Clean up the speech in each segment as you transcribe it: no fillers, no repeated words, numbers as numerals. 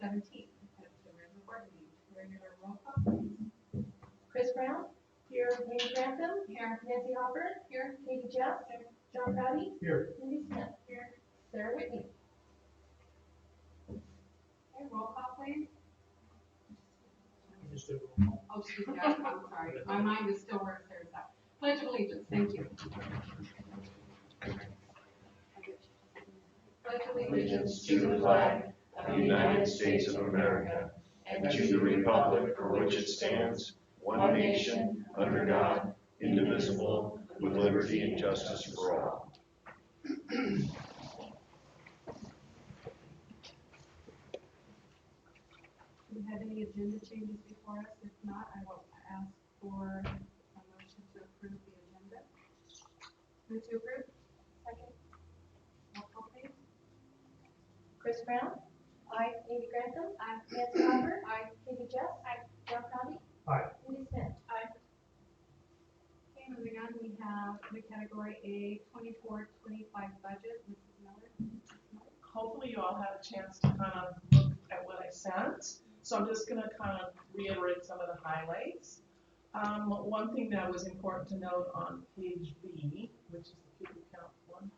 17. Regular roll call, please. Chris Brown? Here. Amy Grantham? Here. Nancy Hopper? Here. Katie Jeff? Here. John Patty? Here. Cindy Smith? Here. Sarah Whitney? Okay, roll call, please. Just do a roll call. Oh, excuse me, I'm sorry. My mind is still where Sarah's at. Pledge of Allegiance, thank you. Pledge Allegiance to the flag of the United States of America and to the republic for which it stands, one nation, under God, indivisible, with liberty and justice for all. Do you have any agenda changes before us? If not, I will ask for a motion to approve the agenda. Move to approve. Second. Roll call, please. Chris Brown? Aye. Amy Grantham? Aye. Nancy Hopper? Aye. Katie Jeff? Aye. John Patty? Aye. Cindy Smith? Aye. Okay, moving on, we have the category A, 24-25 budget. Mrs. Miller. Hopefully you all had a chance to kind of look at what I sent. So I'm just going to kind of reiterate some of the highlights. One thing that was important to note on page B, which is the pupil count one.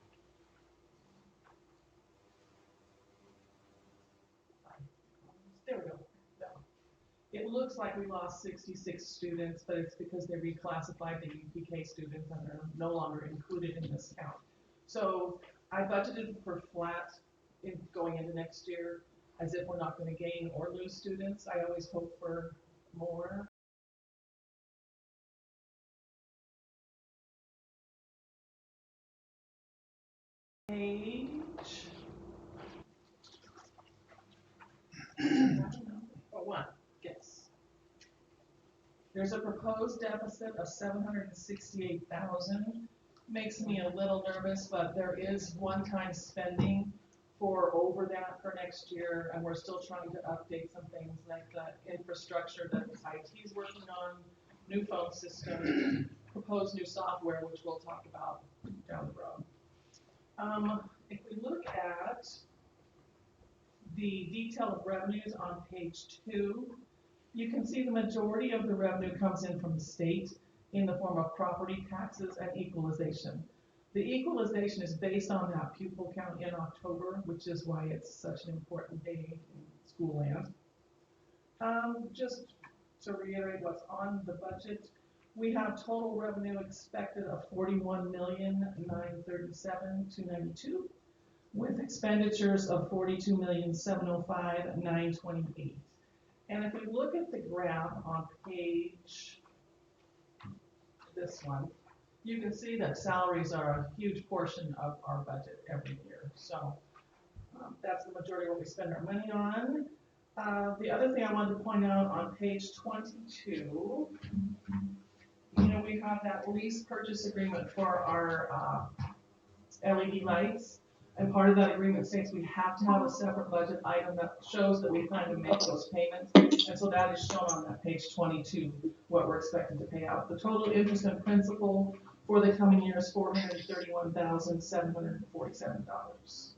There we go. No. It looks like we lost 66 students, but it's because they reclassified the UPK students and are no longer included in this count. So I budgeted for flat going into next year, as if we're not going to gain or lose students. I always hope for more. Page. One, yes. There's a proposed deficit of 768,000. Makes me a little nervous, but there is one-time spending for over that for next year, and we're still trying to update some things like the infrastructure that IT is working on, new phone system, proposed new software, which we'll talk about down the road. If we look at the detail of revenues on page 2, you can see the majority of the revenue comes in from the state in the form of property taxes and equalization. The equalization is based on that pupil count in October, which is why it's such an important day in school land. Just to reiterate what's on the budget, we have total revenue expected of $41,937,292, with expenditures of $42,705,928. And if we look at the graph on page, this one, you can see that salaries are a huge portion of our budget every year. So that's the majority of what we spend our money on. The other thing I wanted to point out on page 22, we have that lease purchase agreement for our LED lights. And part of that agreement states we have to have a separate budget item that shows that we plan to make those payments. And so that is shown on that page 22, what we're expecting to pay out. The total interest and principal for the coming year is $431,747.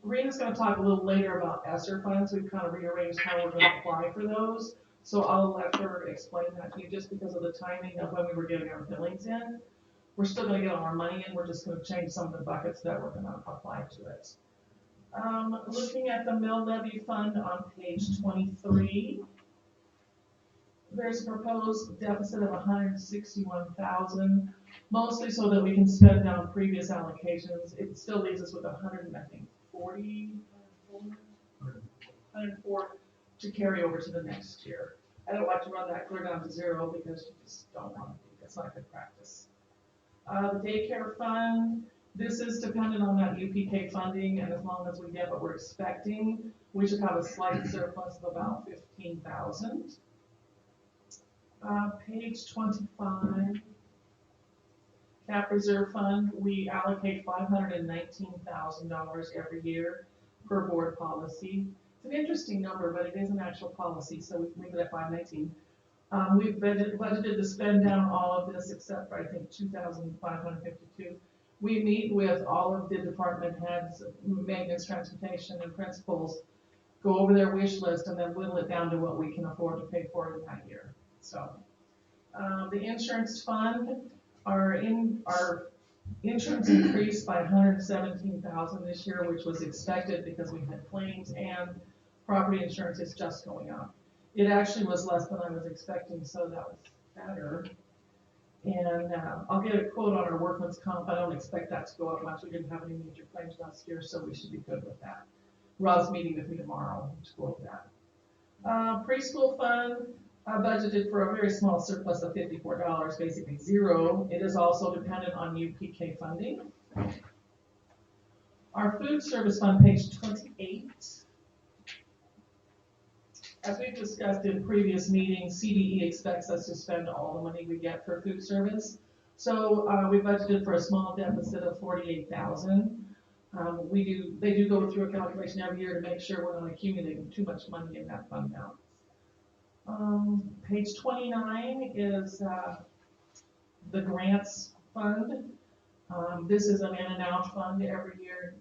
Rena's going to talk a little later about ESSER funds. We've kind of rearranged how we're going to apply for those. So I'll let her explain that to you just because of the timing of when we were getting our billings in. We're still going to get all our money in. We're just going to change some of the buckets that we're going to apply to it. Looking at the mill levy fund on page 23, there's a proposed deficit of $161,000, mostly so that we can spend down previous allocations. It still leaves us with 104 to carry over to the next year. I don't like to run that clear down to zero because you just don't want to. It's not good practice. The daycare fund, this is dependent on that UPK funding, and as long as we get what we're expecting, we should have a slight surplus of about $15,000. Page 25, cap reserve fund, we allocate $519,000 every year per board policy. It's an interesting number, but it is an actual policy, so we leave it at 519. We've budgeted to spend down all of this except for, I think, 2,552. We meet with all of the department heads, maintenance, transportation, and principals go over their wish list and then whittle it down to what we can afford to pay for in that year. So, the insurance fund, our insurance increased by $117,000 this year, which was expected because we had claims, and property insurance is just going up. It actually was less than I was expecting, so that was better. And I'll get a quote on our workman's comp. I don't expect that to go up much. We didn't have any major claims last year, so we should be good with that. Rob's meeting with me tomorrow to go over that. Preschool fund, budgeted for a very small surplus of $54, basically zero. It is also dependent on UPK funding. Our food service fund, page 28. As we've discussed in previous meetings, CDE expects us to spend all the money we get for food service. So we budgeted for a small deficit of $48,000. They do go through a calculation every year to make sure we're not accumulating too much money in that fund balance. Page 29 is the grants fund. This is an in and out fund every year.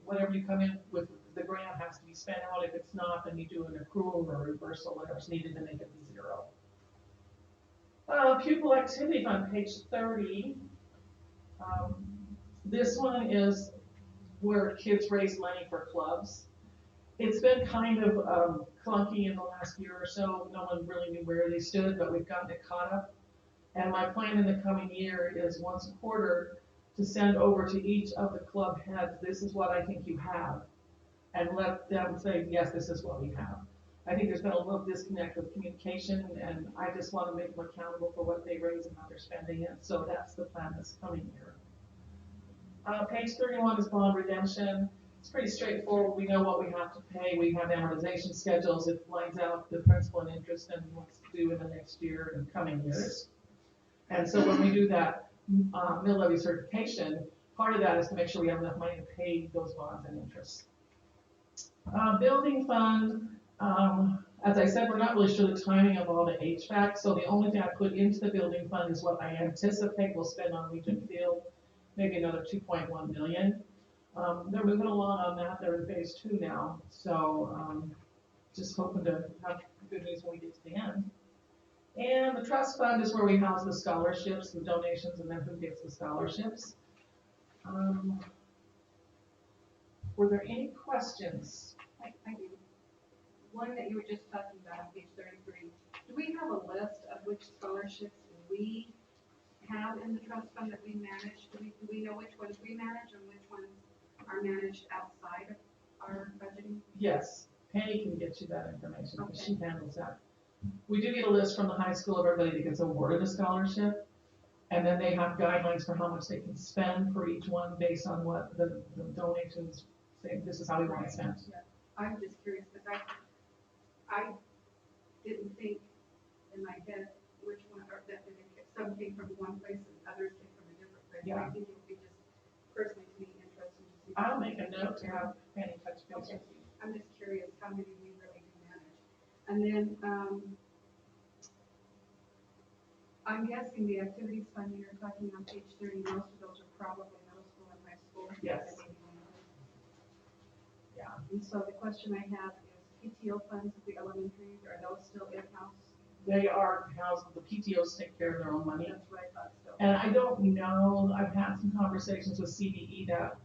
Whatever you come in with, the grant has to be spent out. If it's not, then you do an accrual or reversal, whatever's needed to make it zero. Pupil activity fund, page 30. This one is where kids raise money for clubs. It's been kind of clunky in the last year or so. No one really knew where they stood, but we've gotten it caught up. And my plan in the coming year is once a quarter to send over to each of the club heads, this is what I think you have, and let them say, yes, this is what we have. I think there's been a little disconnect with communication, and I just want to make them accountable for what they raise and how they're spending it. So that's the plan this coming year. Page 31 is bond redemption. It's pretty straightforward. We know what we have to pay. We have amortization schedules. It lines out the principal and interest and what's due in the next year and coming years. And so when we do that mill levy certification, part of that is to make sure we have enough money to pay those bonds and interest. Building fund, as I said, we're not really sure the timing of all the HVAC, so the only thing I put into the building fund is what I anticipate we'll spend on Legion Field, maybe another $2.1 million. They're moving along on that. They're in phase 2 now, so just hoping to have good news when we get to the end. And the trust fund is where we house the scholarships, the donations, and then who gets the scholarships. Were there any questions? I do. One that you were just talking about on page 33. Do we have a list of which scholarships we have in the trust fund that we manage? Do we know which ones we manage and which ones are managed outside of our budgeting? Yes, Penny can get you that information because she handles that. We do get a list from the high school of everybody that gets awarded a scholarship, and then they have guidelines for how much they can spend for each one based on what the donations say. This is how we want to spend. Yeah. I'm just curious because I didn't think in my head which one, or that some came from one place and others came from a different place. Yeah. I think it would be just personally to me interesting to see. I'll make a note to have Penny touch base with you. I'm just curious how many we really do manage. And then, I'm guessing the activities fund you're talking on page 30, most of those are probably middle school and high school. Yes. Yeah. And so the question I have is PTO funds at the elementary, are those still in-house? They are housed, the PTOs take care of their own money. That's what I thought so. And I don't know, I've had some conversations with CDE that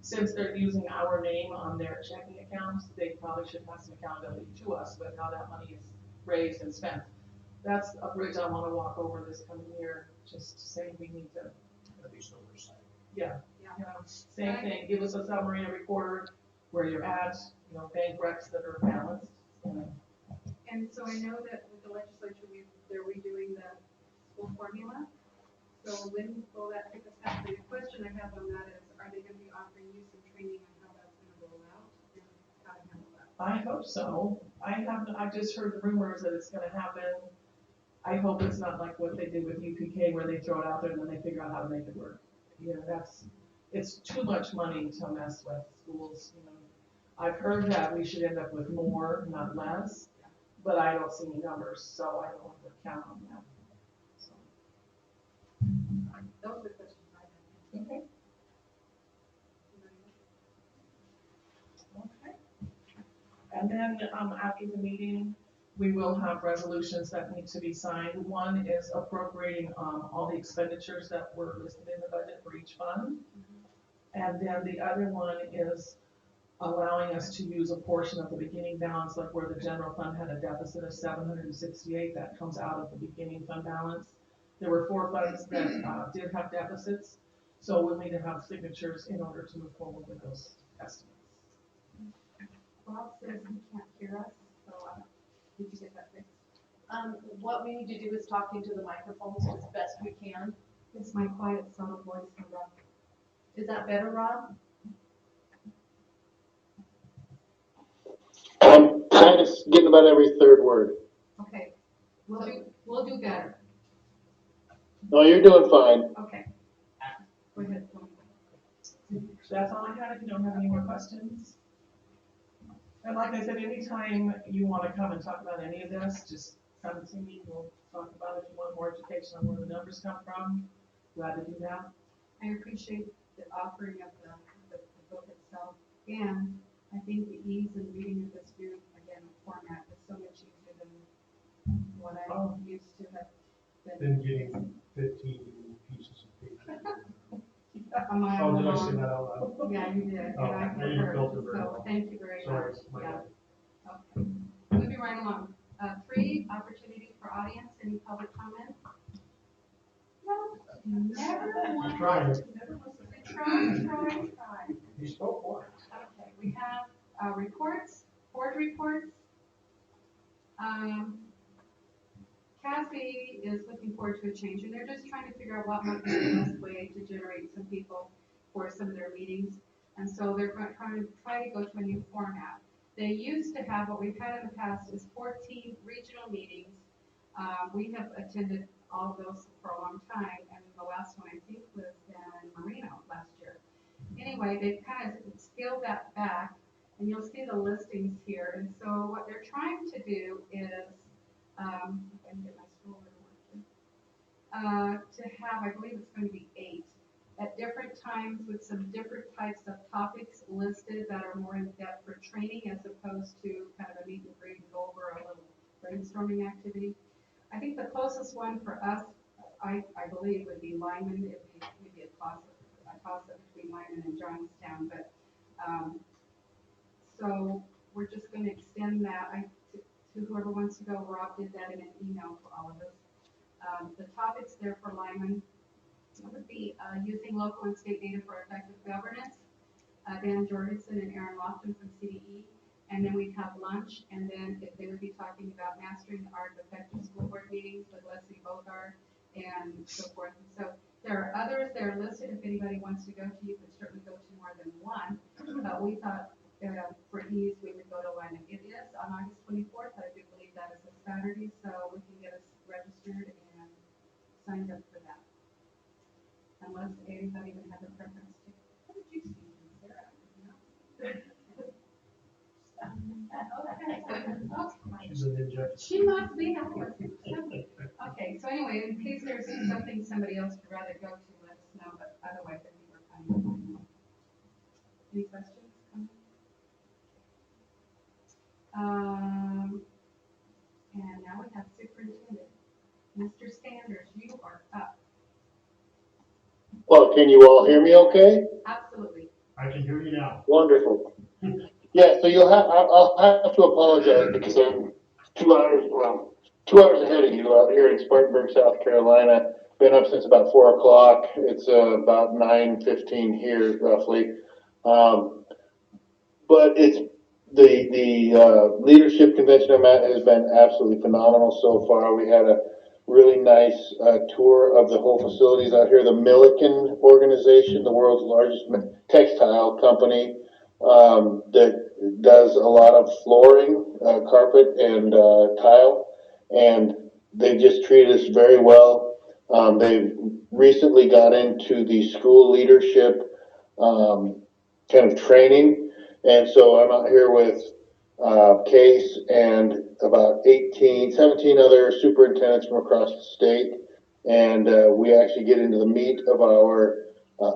since they're using our name on their checking accounts, they probably should have some accountability to us with how that money is raised and spent. That's a bridge I want to walk over this coming year, just to say we need to. At least oversight. Yeah. Yeah. You know, same thing, give us a summary every quarter where you're at, you know, bank recs that are balanced. You know. And so I know that with the legislature, they're redoing the school formula. So when will that pick us up? And the question I have on that is, are they going to be offering you some training on how that's going to roll out and how to handle that? I hope so. I've just heard the rumors that it's gonna happen. I hope it's not like what they did with UPK where they throw it out there and then they figure out how to make it work. You know, it's too much money to mess with schools, you know. I've heard that we should end up with more, not less, but I don't see any numbers, so I don't want to count on that. So. Those are the questions I have. Okay. Okay. And then, after the meeting, we will have resolutions that need to be signed. One is appropriating, all the expenditures that were listed in the budget for each fund. And then the other one is allowing us to use a portion of the beginning balance, like where the general fund had a deficit of 768, that comes out of the beginning fund balance. There were 4 funds that did have deficits, so we'll need to have signatures in order to move forward with those estimates. Bob says he can't hear us, so did you get that fixed? What we need to do is talk into the microphones as best we can. It's my quiet, subtle voice, so Rob. Is that better, Rob? I'm kind of getting about every third word. Okay, we'll do better. No, you're doing fine. Okay. Go ahead. That's all I had. If you don't have any more questions. And like I said, anytime you want to come and talk about any of this, just come and see me. We'll talk about it. If you want more education on where the numbers come from, glad to do that. I appreciate the offering of the book itself, and I think the ease in reading of this new, again, format is so much easier than what I used to have been. Been getting 15 pieces of paper. On my Oh, own. did I say that out loud? Yeah, you did, and Oh, I I didn't concur, filter very so well. thank you very Sorry, much. my Yeah. bad. Okay. Moving right along. 3, opportunity for audience, any public comment? No, never once. Trying. Never once. Try. You spoke once. Okay, we have reports, board reports. Cassie is looking forward to a change, and they're just trying to figure out what might be the best way to generate some people for some of their meetings. And so they're trying to go to a new format. They used to have, what we've had in the past is 14 regional meetings. We have attended all of those for a long time, and the last one I think was in Marino last year. Anyway, they've kind of scaled that back, and you'll see the listings here. And so what they're trying to do is, if I can get my scroller to work, to have, I believe it's going to be 8 at different times with some different types of topics listed that are more in depth for training as opposed to kind of a meet and greet and go over a little brainstorming activity. I think the closest one for us, I believe, would be Lyman. It would be a toss-up between Lyman and Johnstown. But so we're just going to extend that to whoever wants to go. Rob did that in an email to all of us. The topics there for Lyman would be using local and state data for effective governance. Dan Jorgensen and Aaron Lofton from CDE. And then we'd have lunch, and then they would be talking about mastering the art of effective school board meetings with Leslie Bogart and so forth. And so there are others that are listed. If anybody wants to go to, you can certainly go to more than one. But we thought for ease, we would go to Lyman. It is on August 24th. I do believe that is a Saturday, so we can get us registered and signed up for that. Unless anybody would have a preference to. What did you see, Sarah? She's an injector. She must be ours. Okay, so anyway, in case there's something somebody else would rather go to, let us know, but otherwise I think we're fine. Any questions? And now we have superintendent. Mr. Sanders, you are up. Well, can you all hear me okay? Absolutely. I can hear you now. Wonderful. Yeah, so I'll have to apologize because I'm 2 hours ahead of you out here in Spartanburg, South Carolina. Been up since about 4 o'clock. It's about 9:15 here roughly. But it's the leadership convention I'm at has been absolutely phenomenal so far. We had a really nice tour of the whole facilities out here. The Milliken organization, the world's largest textile company, that does a lot of flooring, carpet, and tile, and they just treated us very well. They've recently got into the school leadership kind of training, and so I'm out here with Case and about 17 other superintendents from across the state, and we actually get into the meat of our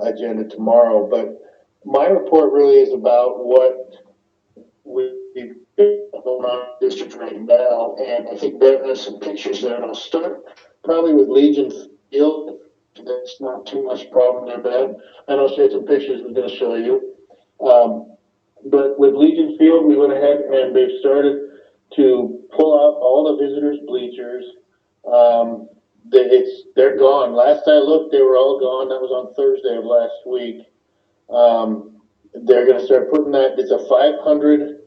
agenda tomorrow. But my report really is about what we going on in the district right now, and I think Bev has some pictures there, and I'll start probably with Legion Field. That's not too much problem there, Bev. I know she had some pictures I'm gonna show you. But with Legion Field, we went ahead and they've started to pull out all the visitors' bleachers. They're gone. Last I looked, they were all gone. That was on Thursday of last week. They're gonna start putting that, it's a 500,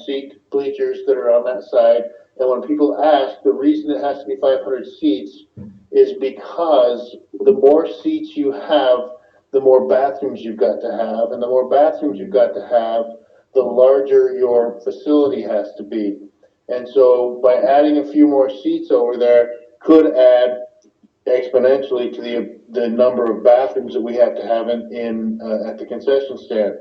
seat bleachers that are on that side. And when people ask, the reason it has to be 500 seats is because the more seats you have, the more bathrooms you've got to have, and the more bathrooms you've got to have, the larger your facility has to be. And so by adding a few more seats over there could add exponentially to the number of bathrooms that we have to have at the concession stand.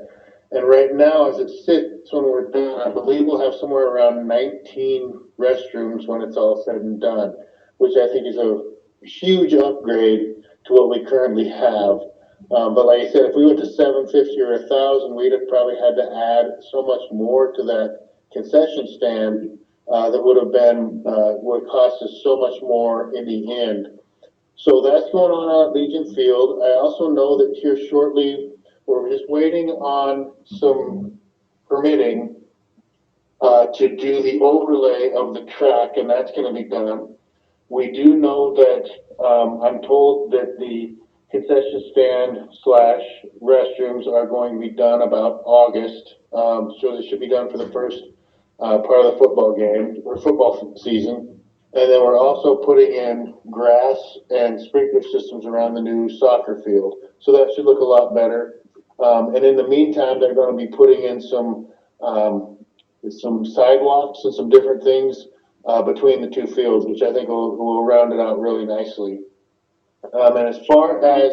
And right now, as it sits, when we're done, I believe we'll have somewhere around 19 restrooms when it's all said and done, which I think is a huge upgrade to what we currently have. But like I said, if we went to 750 or 1,000, we'd have probably had to add so much more to that concession stand that would cost us so much more in the end. So that's going on out at Legion Field. I also know that here shortly, we're just waiting on some permitting to do the overlay of the track, and that's going to be done. We do know that I'm told that the concession stand / restrooms are going to be done about August. So they should be done for the first part of the football game or football season. And then we're also putting in grass and sprinkler systems around the new soccer field. So that should look a lot better. And in the meantime, they're going to be putting in some sidewalks and some different things between the two fields, which I think will round it out really nicely. And as far as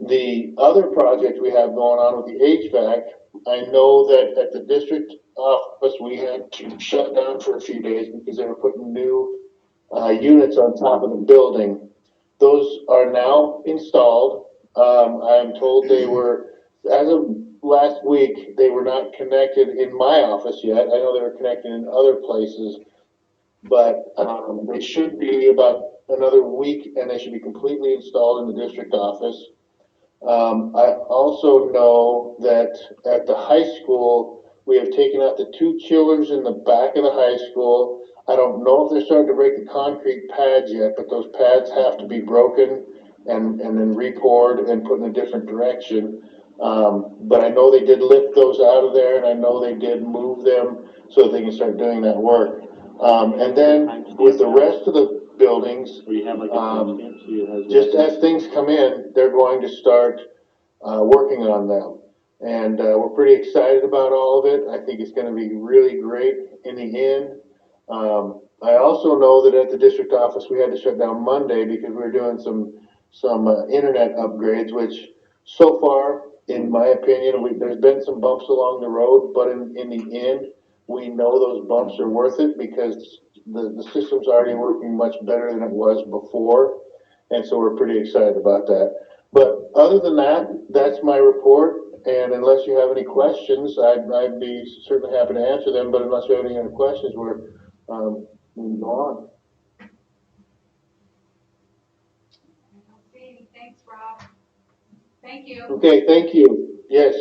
the other project we have going on with the HVAC, I know that at the district office, we had to shut down for a few days because they were putting new units on top of the building. Those are now installed. I'm told they were, as of last week, they were not connected in my office yet. I know they were connected in other places, but they should be about another week and they should be completely installed in the district office. I also know that at the high school, we have taken out the 2 chillers in the back of the high school. I don't know if they're starting to break the concrete pads yet, but those pads have to be broken and then re-poured and put in a different direction. But I know they did lift those out of there, and I know they did move them so that they can start doing that work. And then with the rest of the buildings, just as things come in, they're going to start working on them. And we're pretty excited about all of it. I think it's going to be really great in the end. I also know that at the district office, we had to shut down Monday because we were doing some internet upgrades, which so far, in my opinion, there's been some bumps along the road, but in the end, we know those bumps are worth it because the system's already working much better than it was before. And so we're pretty excited about that. But other than that, that's my report. And unless you have any questions, I'd be certainly happy to answer them. But unless you have any other questions, we're moving on. Okay, thanks, Rob. Thank you. Okay, thank you. Yes.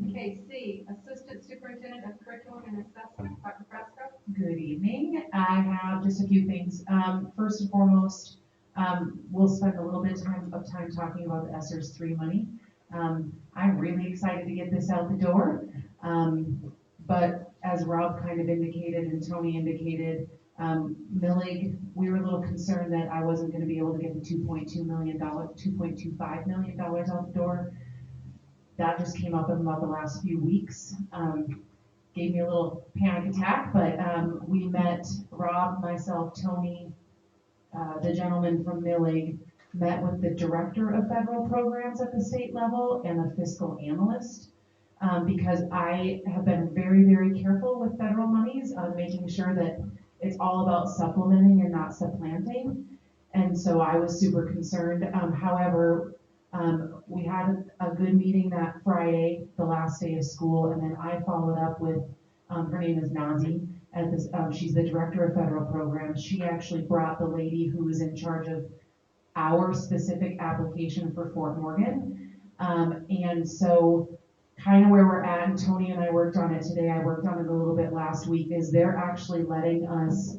Okay, C, Assistant Superintendent of Curriculum and Assessment, Dr. Fresco. Good evening. I have just a few things. First and foremost, we'll spend a little bit of time talking about the ESSERS 3 money. I'm really excited to get this out the door. But as Rob kind of indicated and Tony indicated, Millig, we were a little concerned that I wasn't going to be able to get the $2.25 million out the door. That just came up in about the last few weeks. Gave me a little panic attack, but we met, Rob, myself, Tony, the gentleman from Millig, met with the director of federal programs at the state level and a fiscal analyst, because I have been very, very careful with federal monies on making sure that it's all about supplementing and not supplanting. And so I was super concerned. However, We had a good meeting that Friday, the last day of school, and then I followed up with, her name is Nazi, at this, she's the director of federal programs. She actually brought the lady who was in charge of our specific application for Fort Morgan. And so kind of where we're at, and Tony and I worked on it today, I worked on it a little bit last week, is they're actually letting us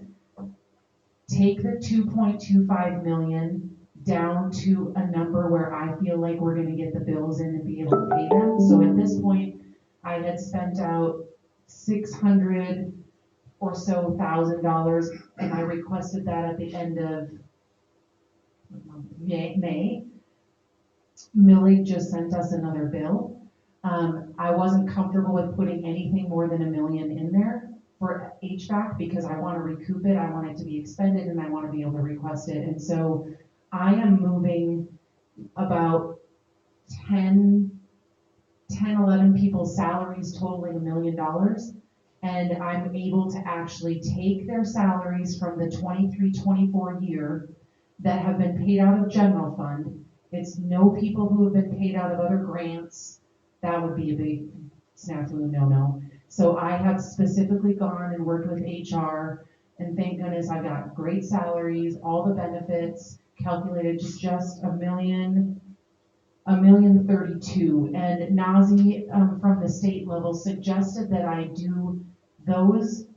take the 2.25 million down to a number where I feel like we're gonna get the bills in and be able to pay them. So at this point, I had spent out $600 or so $1,000, and I requested that at the end of May. Millie just sent us another bill. I wasn't comfortable with putting anything more than $1 million in there for HVAC because I want to recoup it, I want it to be expended, and I want to be able to request it. And so I am moving about 11 people's salaries totaling $1 million. And I'm able to actually take their salaries from the 23-24 year that have been paid out of general fund. It's no people who have been paid out of other grants. That would be a big snafu, no. So I have specifically gone and worked with HR, and thank goodness I got great salaries, all the benefits, calculated to just $1,032,000. And Nazi from the state level suggested that I do those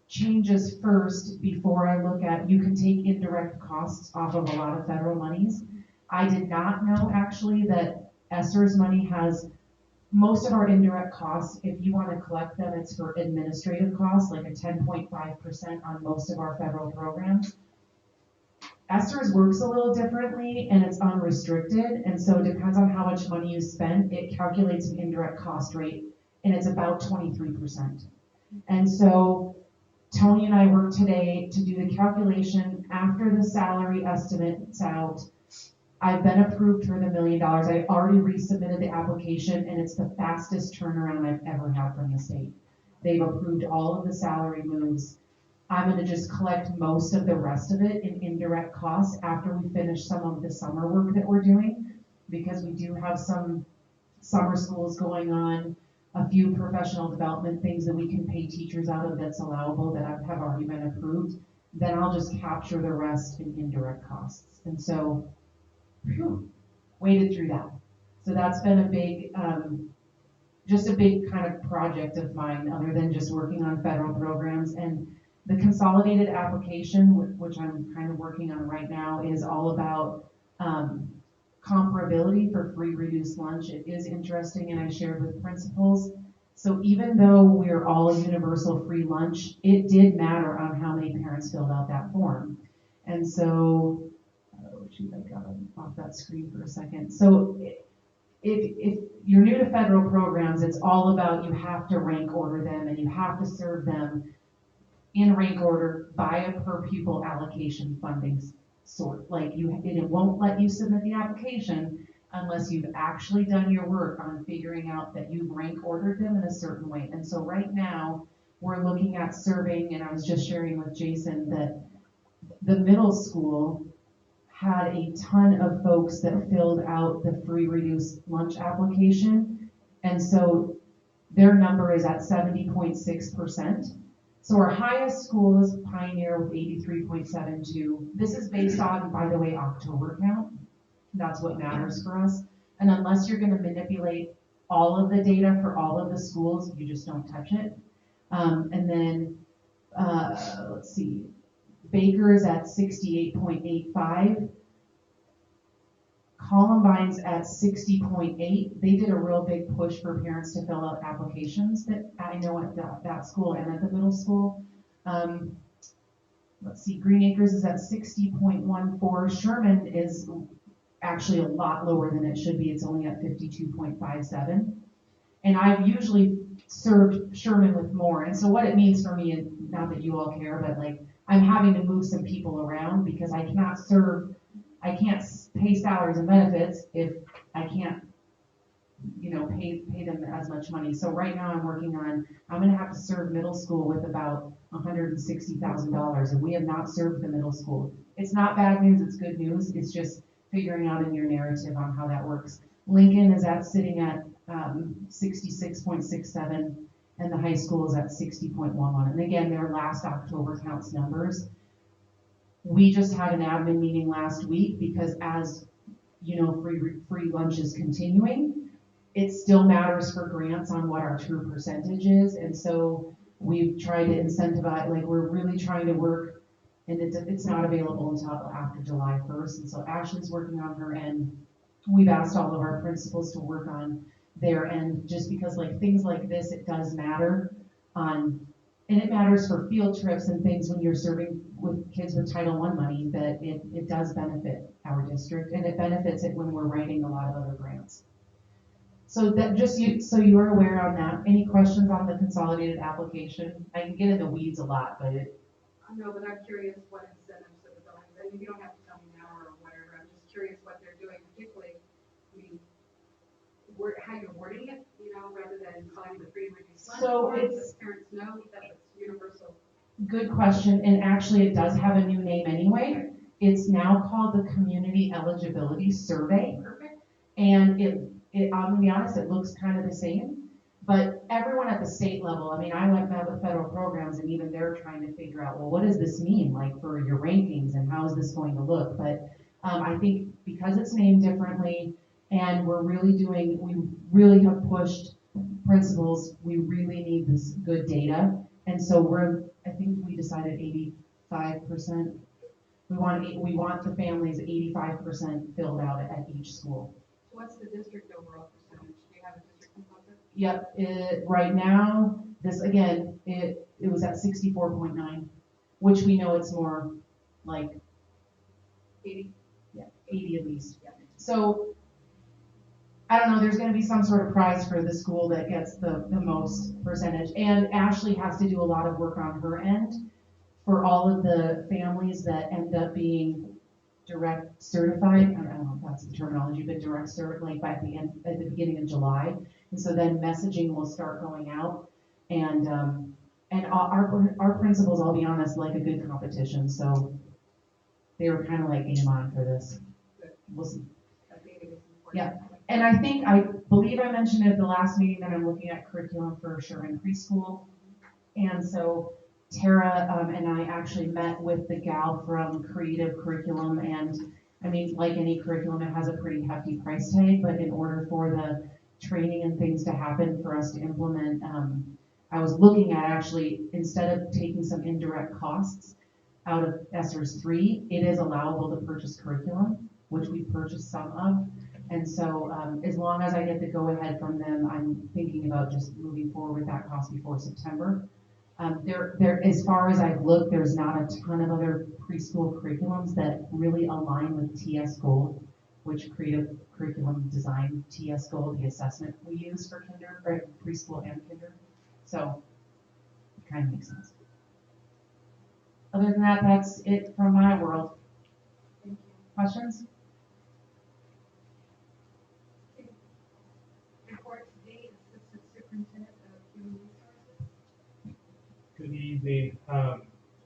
changes first before I look at, you can take indirect costs off of a lot of federal monies. I did not know actually that ESSER's money has most of our indirect costs. If you want to collect them, it's for administrative costs, like a 10.5% on most of our federal programs. ESSER's works a little differently and it's unrestricted, and so it depends on how much money you spend. It calculates an indirect cost rate, and it's about 23%. And so Tony and I worked today to do the calculation after the salary estimate's out. I've been approved for the $1 million. I already resubmitted the application, and it's the fastest turnaround I've ever had from the state. They've approved all of the salary moves. I'm gonna just collect most of the rest of it in indirect costs after we finish some of the summer work that we're doing, because we do have some summer schools going on, a few professional development things that we can pay teachers out of that's allowable that have already been approved. Then I'll just capture the rest in indirect costs. And so, waded through that. So that's been a big, just a big kind of project of mine, other than just working on federal programs. And the consolidated application, which I'm kind of working on right now, is all about comparability for free reduced lunch. It is interesting, and I shared with principals. So even though we're all a universal free lunch, it did matter on how many parents filled out that form. And so, I got off that screen for a second. So if you're new to federal programs, it's all about you have to rank order them, and you have to serve them in rank order by a per pupil allocation funding sort. Like it won't let you submit the application unless you've actually done your work on figuring out that you've rank ordered them in a certain way. And so right now we're looking at serving, and I was just sharing with Jason that the middle school had a ton of folks that filled out the free reduced lunch application. And so their number is at 70.6%. So our highest school is Pioneer with 83.72. This is based on, by the way, October count. That's what matters for us. And unless you're going to manipulate all of the data for all of the schools, you just don't touch it. And then, let's see, Baker is at 68.85. Columbine's at 60.8. They did a real big push for parents to fill out applications that I know at that school and at the middle school. Let's see, Green Acres is at 60.14. Sherman is actually a lot lower than it should be. It's only at 52.57. And I've usually served Sherman with more. And so what it means for me, and not that you all care, but like I'm having to move some people around because I can't pay salaries and benefits if I can't, pay them as much money. So right now I'm going to have to serve middle school with about $160,000, and we have not served the middle school. It's not bad news, it's good news. It's just figuring out in your narrative on how that works. Lincoln is sitting at 66.67, and the high school is at 60.11. And again, their last October counts numbers. We just had an admin meeting last week because as you know, free lunch is continuing. It still matters for grants on what our true percentage is, and so we've tried to incentivize. Like we're really trying to work, and it's not available until after July 1st. And so Ashley's working on her end. We've asked all of our principals to work on their end, just because like things like this, it does matter on. And it matters for field trips and things when you're serving with kids with Title I money, that it does benefit our district, and it benefits it when we're writing a lot of other grants. So that so you're aware on that. Any questions on the consolidated application? I can get in the weeds a lot, but I know, but I'm curious what incentives that are going, I mean, you don't have to tell me now or whatever, I'm just curious what they're doing, particularly, I mean, how you're wording it, you know, rather than calling the free and reduced lunch. So forms, it's- that parents know that it's universal. good question, and actually it does have a new name anyway. It's now called the Community Eligibility Survey, Perfect. and I'm gonna be honest, it looks kind of the same, but everyone at the state level, I mean, I met with federal programs, and even they're trying to figure out, well, what does this mean, like for your rankings, and how is this going to look? But I think because it's named differently, and we really have pushed principals, we really need this good data, and so I think we decided 85%. We want the families 85% filled out at each school. So what's the district overall percentage? Do you have a district composite? Yep, right now, it was at 64.9, which we know it's more like 80? 80 at least. So, I don't know, there's gonna be some sort of prize for the school that gets the most percentage. And Ashley has to do a lot of work on her end for all of the families that end up being direct certified. I don't know if that's the terminology, but direct cert, like at the beginning of July. And so then messaging will start going out, and our principals, I'll be honest, like a good competition, so they were kind of like aim on for this. We'll see. That data is important. Yeah. And I believe I mentioned at the last meeting that I'm looking at curriculum for Sherman Preschool, and so Tara and I actually met with the gal from Creative Curriculum, and I mean, like any curriculum, it has a pretty hefty price tag, but in order for the training and things to happen for us to implement, I was looking at actually, instead of taking some indirect costs out of ESSERS 3, it is allowable to purchase curriculum, which we purchased some of. And so as long as I get the go-ahead from them, I'm thinking about just moving forward with that cost before September. There, as far as I've looked, there's not a ton of other preschool curriculums that really align with TS Gold, which Creative Curriculum Design TS Gold, the assessment we use for preschool and kinder. So it kind of makes sense. Other than that, that's it from my world. Thank you. Questions? Report today, Assistant Superintendent of Human Resources. Good evening.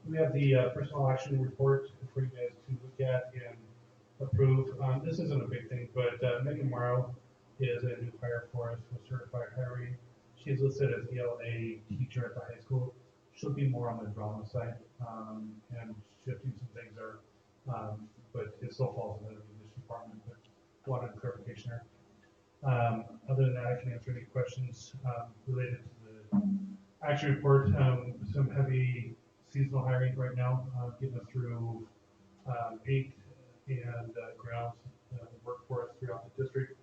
We have the personal action report for you guys to look at and approve. This isn't a big thing, but Megan Morrow is a new hire for us with certified hiring. She is listed as ELA teacher at the high school. She'll be more on the drama side and shifting some things there, but it still falls under the English department. But wanted clarification there. Other than that, I can answer any questions related to the action report. Some heavy seasonal hiring right now, getting us through 8 and grounds workforce throughout the district.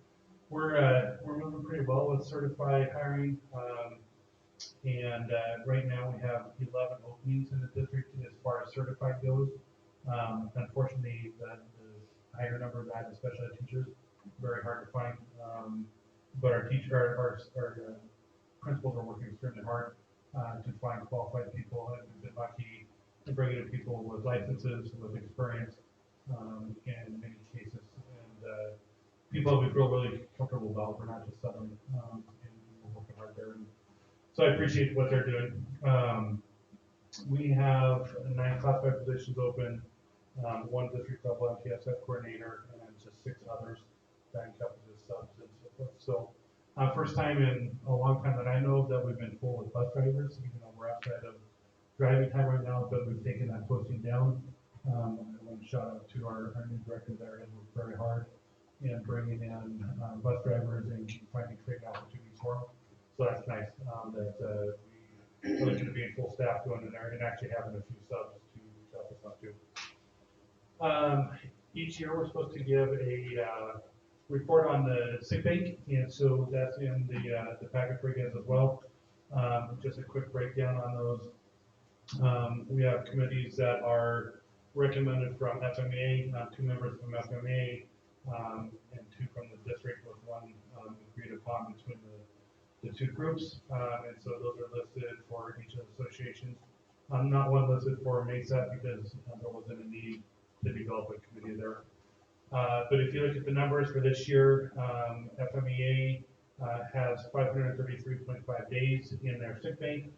We're moving pretty well with certified hiring, and right now we have 11 openings in the district as far as certified goes. Unfortunately, the higher number of that, especially teachers, very hard to find. But our principals are working extremely hard to find qualified people, and we've been lucky to bring in people with licenses, with experience in many cases, and people that we feel really comfortable about. We're not just settling, and we're working hard there. And so I appreciate what they're doing. We have 9 classified positions open, 1 district level MTSS coordinator, and just 6 others that encompasses subs and so forth. So, first time in a long time that I know of that we've been full with bus drivers, even though we're outside of driving time right now, but we've taken that posting down. I want to shout out to our new director there, and worked very hard in bringing in bus drivers and finding training opportunities for them. So that's nice that we really going to be in full staff going in there and actually having a few subs to help us out too. Each year we're supposed to give a report on the sick bank, and so that's in the packet for you guys as well. Just a quick breakdown on those. We have committees that are recommended from FMEA, 2 members from FMEA, and 2 from the district, with 1 agreed upon between the 2 groups. And so those are listed for each of the associations. Not 1 listed for MESAP because there wasn't a need to develop a committee there. But if you look at the numbers for this year, FMEA has 533.5 days in their sick bank.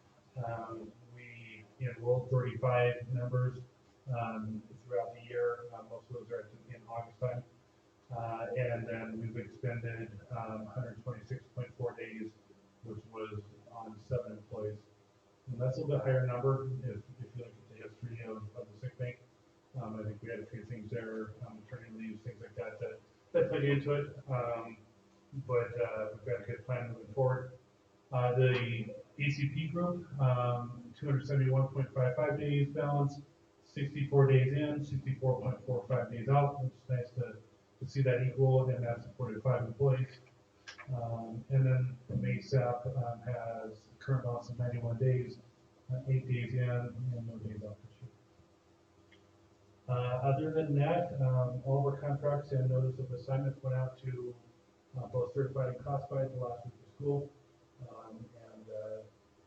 We enrolled 35 members throughout the year. Most of those are in August time. And then we've expended 126.4 days, which was on 7 employees. And that's a little bit higher number if you look at the history of the sick bank. I think we had a few things there, maternity leaves, things like that, that played into it. But we've got a good plan moving forward. The ECP group, 271.55 days balance, 64 days in, 64.45 days out. It's nice to see that equal, and that's supported 5 employees. And then the MESAP has a current balance of 91 days, 8 days in, and no days out this year. Other than that, all of our contracts and notice of assignments went out to both certified and classified the last week of school. And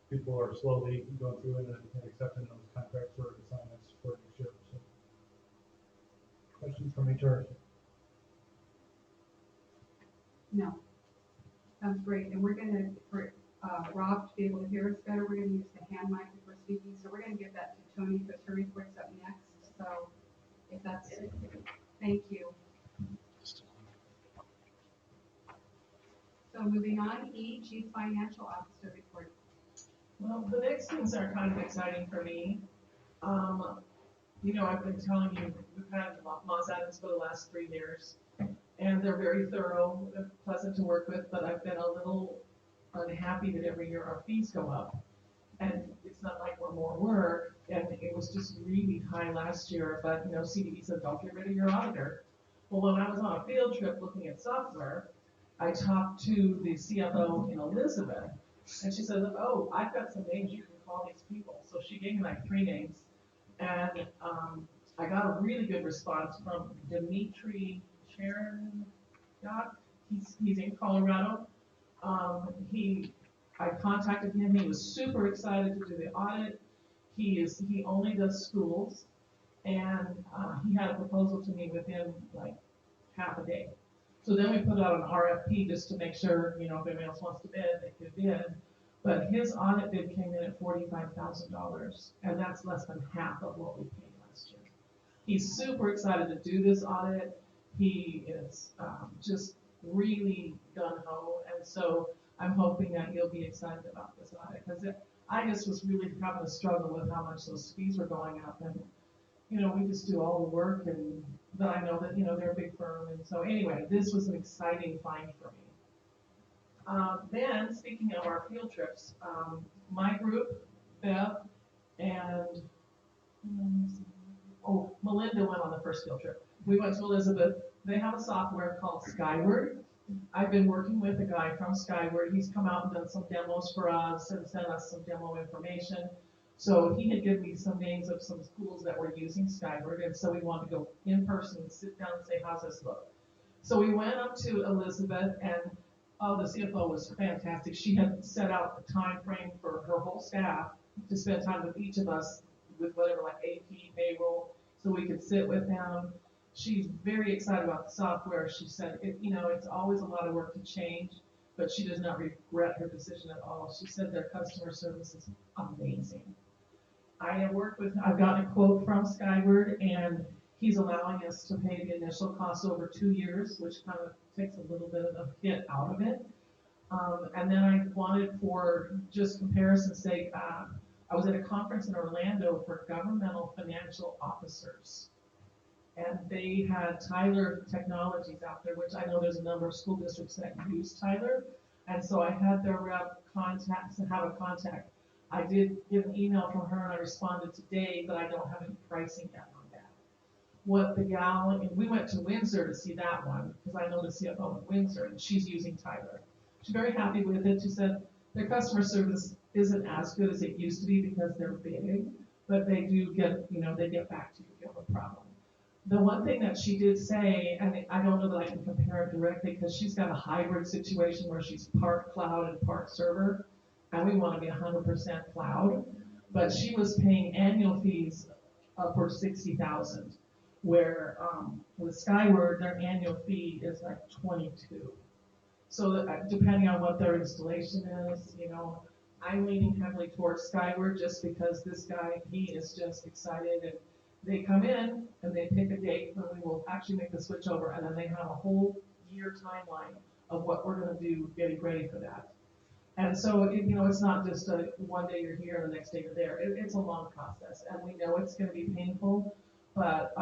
people are slowly going through and accepting those contracts or assignments for this year. So, questions from HR? No. Sounds great. And we're gonna, for Rob to be able to hear us better, we're gonna use the hand mic if we're speaking. So we're gonna give that to Tony because her report's up next. So if that's, thank you. So moving on, Chief Financial Officer report. Well, the next things are kind of exciting for me. I've been telling you, we've had Moss Adams for the last 3 years, and they're very thorough, pleasant to work with, but I've been a little unhappy that every year our fees go up. And it's not like we're more work, and it was just really high last year, but CDE said, don't get rid of your auditor. Well, when I was on a field trip looking at software, I talked to the CFO in Elizabeth, and she said, oh, I've got some names you can call these people. So she gave me like 3 names, and I got a really good response from Dimitri Chernyuk. He's in Colorado. I contacted him. He was super excited to do the audit. He only does schools, and he had a proposal to me within like half a day. So then we put out an RFP just to make sure, if anybody else wants to bid, they could bid. But his audit bid came in at $45,000, and that's less than half of what we paid last year. He's super excited to do this audit. He is just really gung-ho, and so I'm hoping that you'll be excited about this audit, because I just was really having a struggle with how much those fees were going up, and we just do all the work, and but I know that they're a big firm, and so anyway, this was an exciting find for me. Then speaking of our field trips, my group, Bev, and Melinda went on the first field trip. We went to Elizabeth. They have a software called Skyward. I've been working with a guy from Skyward. He's come out and done some demos for us and sent us some demo information. So he had given me some names of some schools that were using Skyward, and so we wanted to go in person and sit down and say, how's this look? So we went up to Elizabeth, and the CFO was fantastic. She had set out the time frame for her whole staff to spend time with each of us with whatever, like AP, payroll, so we could sit with them. She's very excited about the software. She said, it's always a lot of work to change, but she does not regret her decision at all. She said their customer service is amazing. I've gotten a quote from Skyward, and He's allowing us to pay the initial cost over 2 years, which kind of takes a little bit of a hit out of it. And then I wanted, for just comparison's sake, I was at a conference in Orlando for governmental financial officers. And they had Tyler Technologies out there, which I know there's a number of school districts that use Tyler. And so I had their rep have a contact. I did get an email from her and I responded today, but I don't have any pricing yet on that. What the gal, and we went to Windsor to see that one, because I know the CFO in Windsor, and she's using Tyler. She's very happy with it. She said their customer service isn't as good as it used to be because they're big, but they do get, they get back to you if you have a problem. The one thing that she did say, and I don't know that I can compare it directly because she's got a hybrid situation where she's part cloud and part server, and we want to be 100% cloud, but she was paying annual fees for $60,000, where with Skyward, their annual fee is like $22,000. So depending on what their installation is, I'm leaning heavily towards Skyward just because this guy, he is just excited, and they come in and they pick a date when we will actually make the switch over, and then they have a whole year timeline of what we're going to do getting ready for that. And so, it's not just one day you're here and the next day you're there. It's a long process, and we know it's going to be painful. But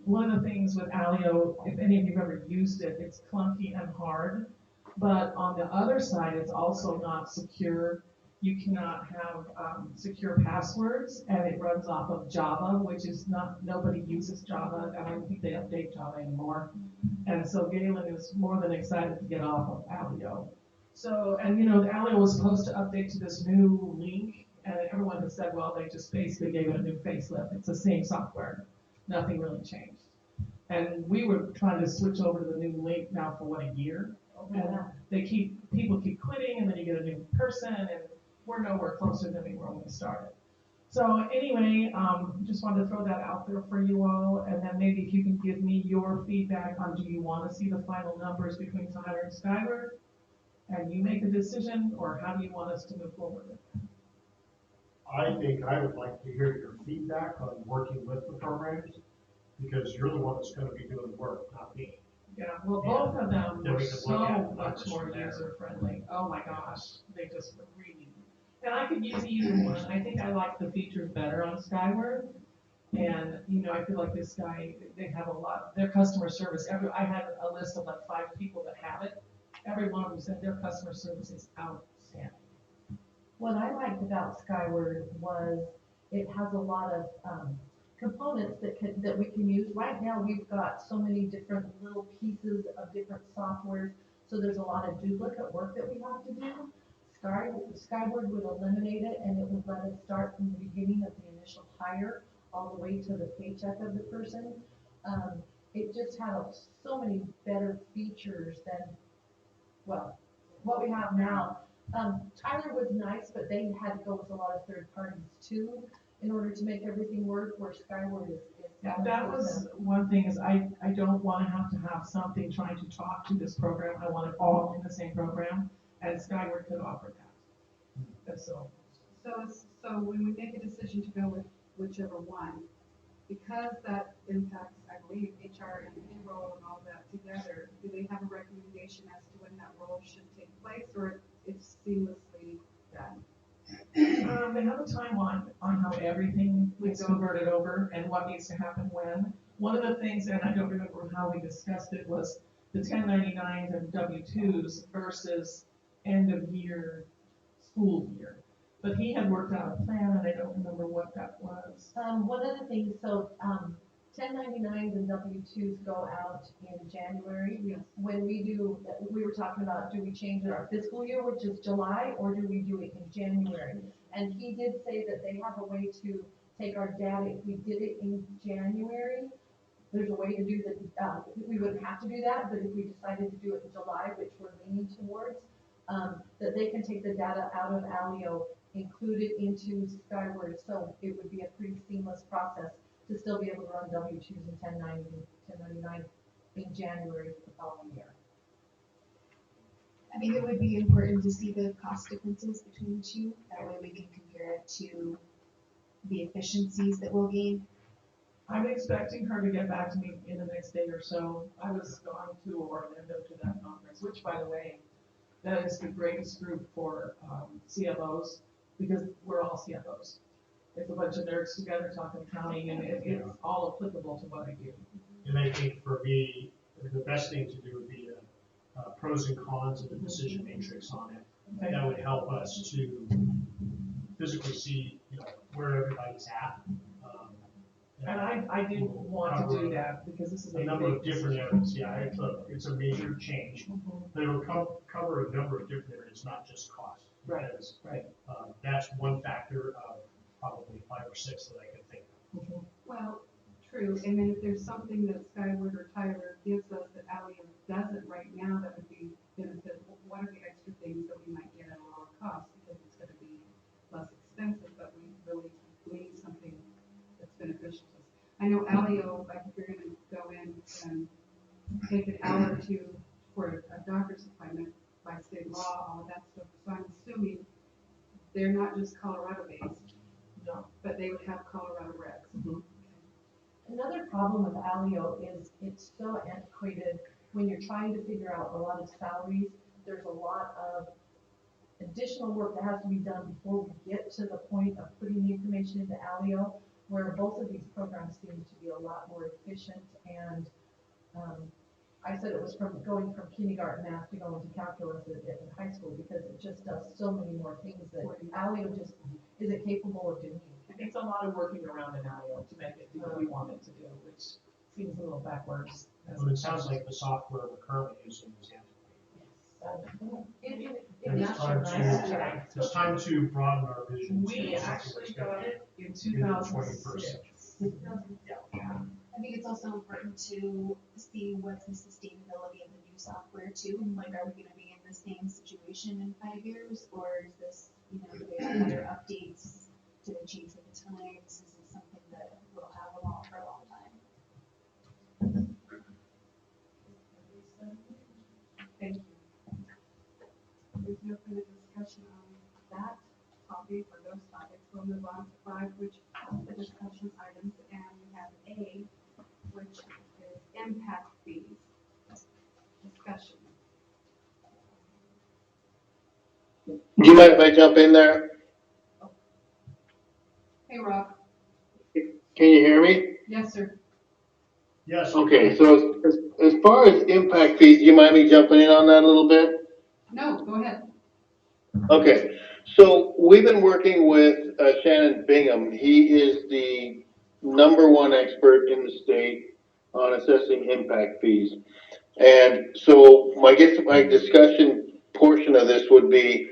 one of the things with Alio, if any of you have ever used it, it's clunky and hard. But on the other side, it's also not secure. You cannot have secure passwords, and it runs off of Java, which is nobody uses Java. I don't think they update Java anymore. And so Galen is more than excited to get off of Alio. So, and Alio was supposed to update to this new link, and everyone has said, well, they just basically gave it a new facelift. It's the same software. Nothing really changed. And we were trying to switch over to the new link now for a year. And people keep quitting, and then you get a new person, and we're nowhere closer than we were when we started. So anyway, just wanted to throw that out there for you all, and then maybe if you can give me your feedback on, do you want to see the final numbers between Tyler and Skyward, and you make a decision, or how do you want us to move forward with that? I think I would like to hear your feedback on working with the programs, because you're the one that's going to be doing the work, not me. Yeah, well, both of them Then were we can look so at much numbers more from there. user friendly. Oh my gosh, they just really. And I could use either one. I think I like the features better on Skyward. And I feel like this guy, they have a lot. Their customer service. I had a list of like 5 people that have it. Every one of them said their customer service is outstanding. What I liked about Skyward was it has a lot of components that we can use. Right now, we've got so many different little pieces of different softwares, so there's a lot of duplicate work that we have to do. Skyward would eliminate it, and it would let us start from the beginning of the initial hire all the way to the paycheck of the person. It just had so many better features than, well, what we have now. Tyler was nice, but they had to go with a lot of third parties too in order to make everything work, where Skyward is. Yeah, that was one thing, is I don't want to have something trying to talk to this program. I want it all in the same program, and Skyward could offer that. And so when we make a decision to go with whichever one, because that impacts, I believe, HR and payroll and all that together, do they have a recommendation as to when that role should take place, or it's seamlessly done? they have a timeline on how everything is converted over and what needs to happen when. One of the things, and I don't remember how we discussed it, was the 1099s and W-2s versus end of year, school year. But he had worked out a plan, and I don't remember what that was. One of the things, so 1099s and W-2s go out in January. Yes. When we were talking about, do we change it our fiscal year, which is July, or do we do it in January? And he did say that they have a way to take our data. If we did it in January, there's a way to do that. We wouldn't have to do that, but if we decided to do it in July, which we're leaning towards, that they can take the data out of Alio, include it into Skyward, so it would be a pretty seamless process to still be able to run W-2s and 1099 in January of the following year. I think it would be important to see the cost differences between the two. That way we can compare it to the efficiencies that we'll gain. I'm expecting her to get back to me in the next day or so. I was gone to Orlando to that conference, which, by the way, that is the greatest group for CFOs, because we're all CFOs. It's a bunch of nerds together talking accounting, and it's all applicable to what I do. And I think for me, the best thing to do would be a pros and cons and a decision matrix on it. Okay. That would help us to physically see, where everybody's at. And I do want to do that, because this is A a number of big different areas, yeah, it's a major change, Mhm. but it'll cover a number of different areas, not just cost. Right, Because, right. that's one factor of probably 5 or 6 that I can think of. Mhm. Well, true, and then if there's something that Skyward or Tyler gives us that Alio doesn't right now, that would be beneficial, what are the extra things that we might get at a lower cost, because it's gonna be less expensive, but we need something that's beneficial to us. I know Alio, like if you're gonna go in and take an hour or two for a doctor's appointment by state law, all of that stuff, so I'm assuming they're not just Colorado based, No. but they would have Colorado regs. Mhm. Another problem with Alio is it's so antiquated. When you're trying to figure out a lot of salaries, there's a lot of additional work that has to be done before we get to the point of putting the information into Alio, where both of these programs seem to be a lot more efficient. And I said it was going from kindergarten math to going to calculus in high school, because it just does so many more things that Alio just isn't capable of doing. It's a lot of working around an Alio to make it do what we want it to do, which seems a little backwards. But it sounds like the software we're currently using is antiquated. And it's time to broaden our vision. We actually got it in In the 2006. I think it's also important to see what's the sustainability of the new software too, and like, are we gonna be in the same situation in 5 years, or is this, do they have other updates, do they change with the times, is it something that will have for a long time? Thank you. There's no further discussion on that topic or those topics. We'll move on to 5, which are the discussion items, and we have A, which is impact fees. Discussion. Do you mind if I jump in there? Hey, Rob. Can you hear me? Yes, sir. Yes. Okay, so as far as impact fees, do you mind me jumping in on that a little bit? No, go ahead. Okay, so we've been working with Shannon Bingham. He is the #1 expert in the state on assessing impact fees. And so my discussion portion of this would be,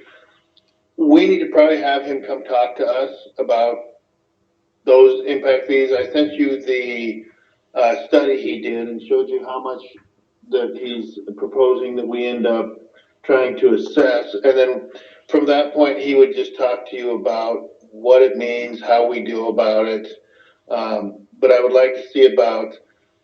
we need to probably have him come talk to us about those impact fees. I sent you the study he did and showed you how much that he's proposing that we end up trying to assess. And then from that point, he would just talk to you about what it means, how we do about it. But I would like to see about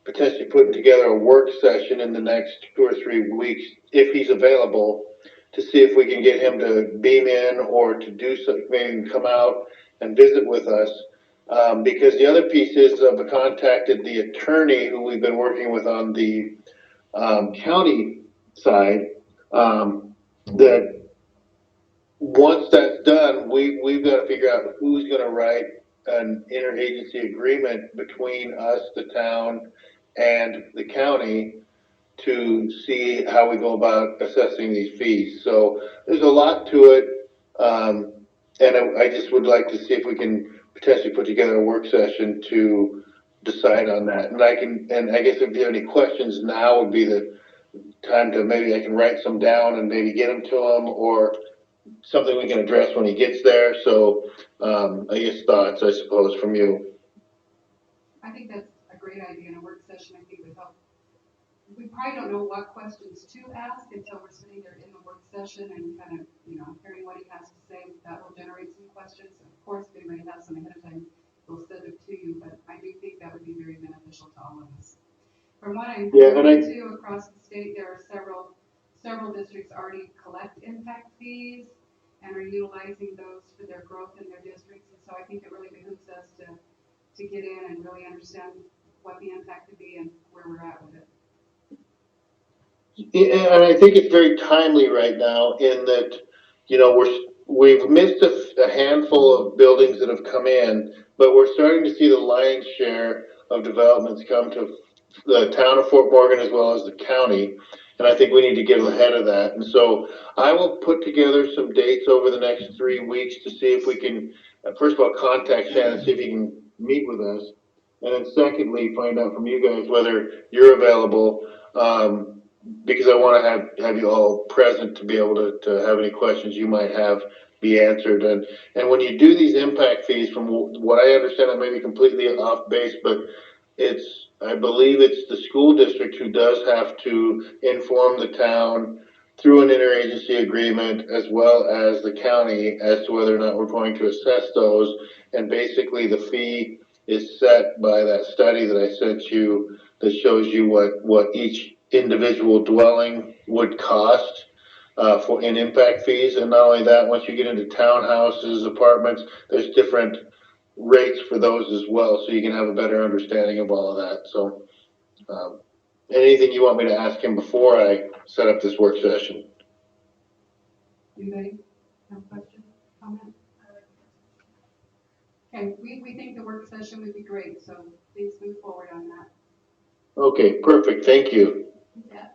potentially putting together a work session in the next 2 or 3 weeks, if he's available, to see if we can get him to beam in or to do something, maybe come out and visit with us. Because the other piece is, I've contacted the attorney who we've been working with on the county side, that once that's done, we've got to figure out who's going to write an interagency agreement between us, the town, and the county to see how we go about assessing these fees. So there's a lot to it. And I just would like to see if we can potentially put together a work session to decide on that. And I guess if you have any questions, now would be the time to, maybe I can write some down and maybe get them to him, or something we can address when he gets there. So, I guess thoughts, I suppose, from you. I think that's a great idea, and a work session, I think, would help. We probably don't know what questions to ask until we're sitting there in the work session and kind of, hearing what he has to say. That will generate some questions. Of course, if anybody has some ahead of time, we'll send it to you, but I do think that would be very beneficial to all of us. From what I'm hearing too, across the state, there are several districts already collect impact fees and are utilizing those for their growth in their districts. And so I think it really behooves us to get in and really understand what the impact could be and where we're at with it. Yeah, and I think it's very timely right now in that, we've missed a handful of buildings that have come in, but we're starting to see the lion's share of developments come to the town of Fort Morgan as well as the county. And I think we need to get ahead of that. And so I will put together some dates over the next 3 weeks to see if we can, first of all, contact Shannon, see if he can meet with us. And then secondly, find out from you guys whether you're available. Because I want to have you all present to be able to have any questions you might have be answered. And when you do these impact fees, from what I understand, I may be completely off base, but I believe it's the school district who does have to inform the town through an interagency agreement as well as the county as to whether or not we're going to assess those. And basically the fee is set by that study that I sent you that shows you what each individual dwelling would cost in impact fees. And not only that, once you get into townhouses, apartments, there's different rates for those as well, so you can have a better understanding of all of that. So anything you want me to ask him before I set up this work session? Anybody have a question, comment? Okay, we think the work session would be great, so please move forward on that. Okay, perfect, thank you. Yeah.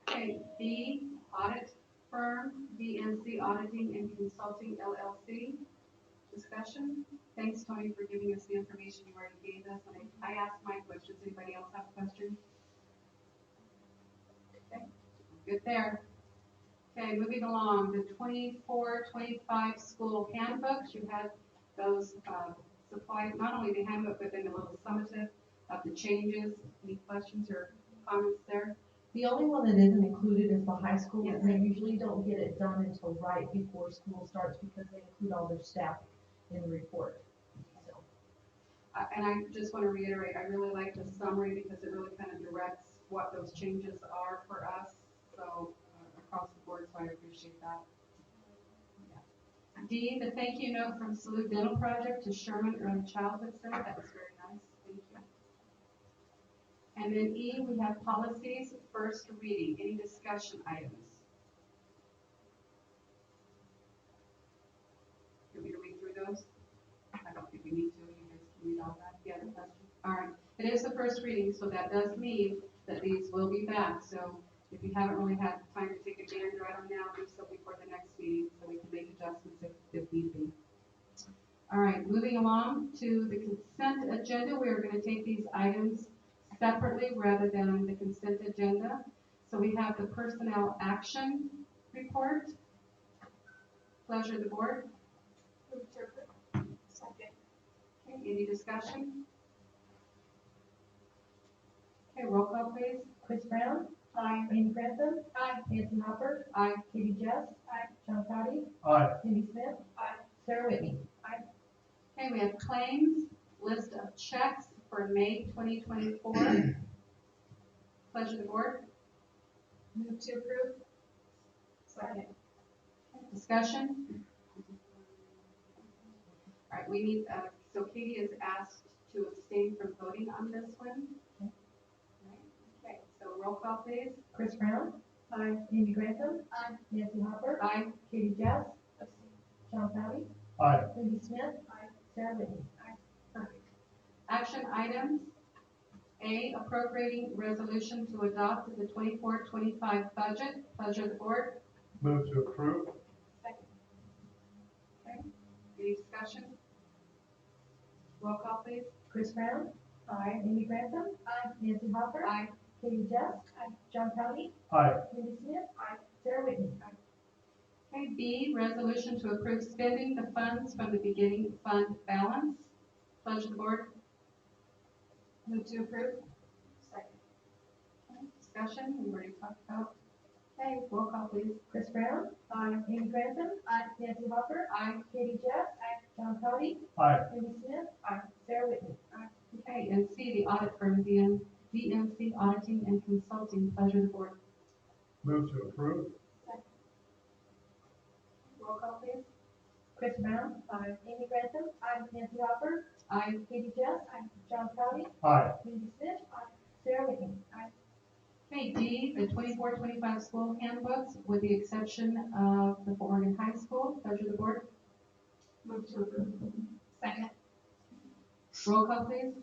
Okay, B, audit firm, DNC Auditing and Consulting LLC. Discussion. Thanks, Tony, for giving us the information you already gave us. And I asked my questions. Anybody else have a question? Okay, good there. Okay, moving along, the 24-25 school handbooks. You had those supplied, not only the handbook, but then a little summative of the changes. Any questions or comments there? The only one that isn't included is the high school, Yes. and they usually don't get it done until right before school starts because they include all their staff in the report. So, And I just want to reiterate, I really like the summary because it really kind of directs what those changes are for us. So across the board, so I appreciate that. Yeah. D, the thank you note from Salute Dental Project to Sherman Early Childhood Center. That was very nice. Thank you. And then E, we have policies, first reading. Any discussion items? You want me to read through those? I don't think we need to. You guys can read all that. Yeah, the question. All right. It is the first reading, so that does mean that these will be back. So if you haven't really had time to take a gander at them now, do so before the next meeting so we can make adjustments if need be. All right, moving along to the consent agenda. We are going to take these items separately rather than the consent agenda. So we have the personnel action report. Pleasure of the board. Second. Okay, any discussion? Okay, roll call please. Chris Brown? Aye. Amy Grantham? Aye. Nancy Hopper? Aye. Katie Jess? Aye. John Cotty? Aye. Cindy Smith? Aye. Sarah Whitney? Okay, we have claims, list of checks for May 2024. Pleasure of the board. Move to approve. Second. Discussion. All right, we need, so Katie is asked to abstain from voting on this one. Okay, so roll call please. Chris Brown? Aye. Amy Grantham? Aye. Nancy Hopper? Aye. Katie Jess? John Cotty? Aye. Cindy Smith? Aye. Sarah Whitney? Perfect. Action items. A, appropriating resolution to adopt the 24-25 budget. Pleasure of the board. Move to approve. Second. Okay, any discussion? Roll call please. Chris Brown? Aye. Amy Grantham? Aye. Nancy Hopper? Aye. Katie Jess? Aye. John Cotty? Aye. Cindy Smith? Aye. Sarah Whitney? Okay, B, resolution to approve spending the funds from the beginning fund balance. Pleasure of the board. Move to approve. Second. Okay, discussion, we already talked about. Okay, roll call please. Chris Brown? Aye. Amy Grantham? Aye. Nancy Hopper? Aye. Katie Jess? John Cotty? Aye. Cindy Smith? Aye. Sarah Whitney? Okay, and C, the audit firm, DNC Auditing and Consulting. Pleasure of the board. Move to approve. Roll call please. Chris Brown? Aye. Amy Grantham? Nancy Hopper? Aye. Katie Jess. Aye. John Kelly. Aye. Cindy Smith. Aye. Sarah Whitney. Okay, D, the 24-25 school handbooks, with the exception of the Fort Morgan High School. Pleasure of the board. Move to approve. Second. Roll call, please.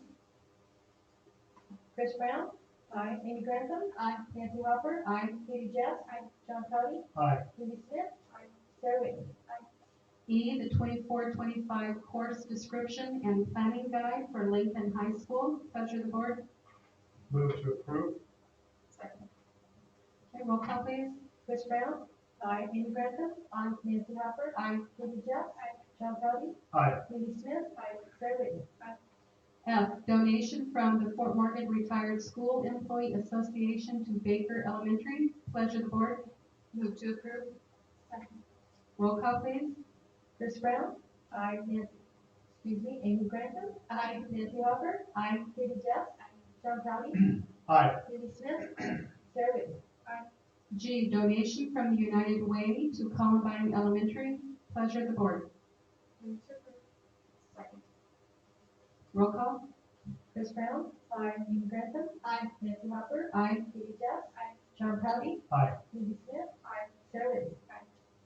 Chris Brown. Aye. Amy Grantham. Aye. Nancy Hopper. Aye. Katie Jess. Aye. John Kelly. Aye. Cindy Smith. Aye. Sarah Whitney. E, the 24-25 course description and planning guide for Lincoln High School. Pleasure of the board. Move to approve. Second. Okay, roll call, please. Chris Brown. Aye. Amy Grantham. Aye. Nancy Hopper. Aye. Katie Jess. Aye. John Kelly. Aye. Cindy Smith. Aye. Sarah Whitney. F, donation from the Fort Morgan Retired School Employee Association to Baker Elementary. Pleasure of the board. Move to approve. Second. Roll call, please. Chris Brown. Aye. Amy Grantham. Aye. Nancy Hopper. Aye. Katie Jess. John Kelly. Aye. Cindy Smith. Sarah Whitney. G, donation from the United Way to Columbine Elementary. Pleasure of the board. Move to approve. Second. Roll call. Chris Brown. Aye. Amy Grantham. Aye. Nancy Hopper. Aye. Katie Jess. Aye. John Kelly. Aye. Cindy Smith. Aye. Sarah Whitney.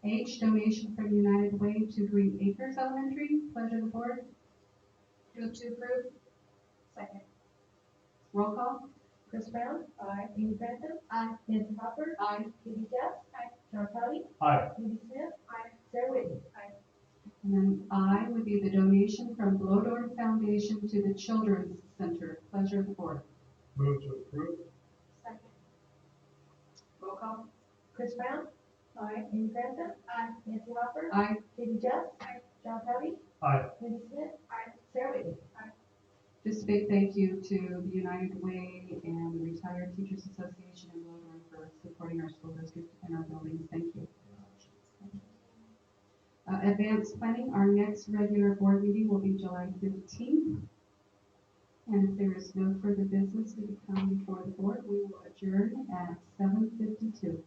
H, donation from United Way to Green Acres Elementary. Pleasure of the board. Move to approve. Second. Roll call. Chris Brown. Aye. Amy Grantham. Aye. Nancy Hopper. Aye. Katie Jess. Aye. John Kelly. Aye. Cindy Smith. Aye. Sarah Whitney. And then I would be the donation from Blodorn Foundation to the Children's Center. Pleasure of the board. Move to approve. Second. Roll call. Chris Brown. Aye. Amy Grantham. Aye. Nancy Hopper. Aye. Katie Jess. John Kelly. Aye. Cindy Smith. Aye. Sarah Whitney. Just a big thank you to the United Way and the Retired Teachers Association in Blodorn for supporting our school district and our buildings. Thank you. Advanced planning, our next regular board meeting will be July 15th. And if there is no further business to come before the board, we will adjourn at 7:52.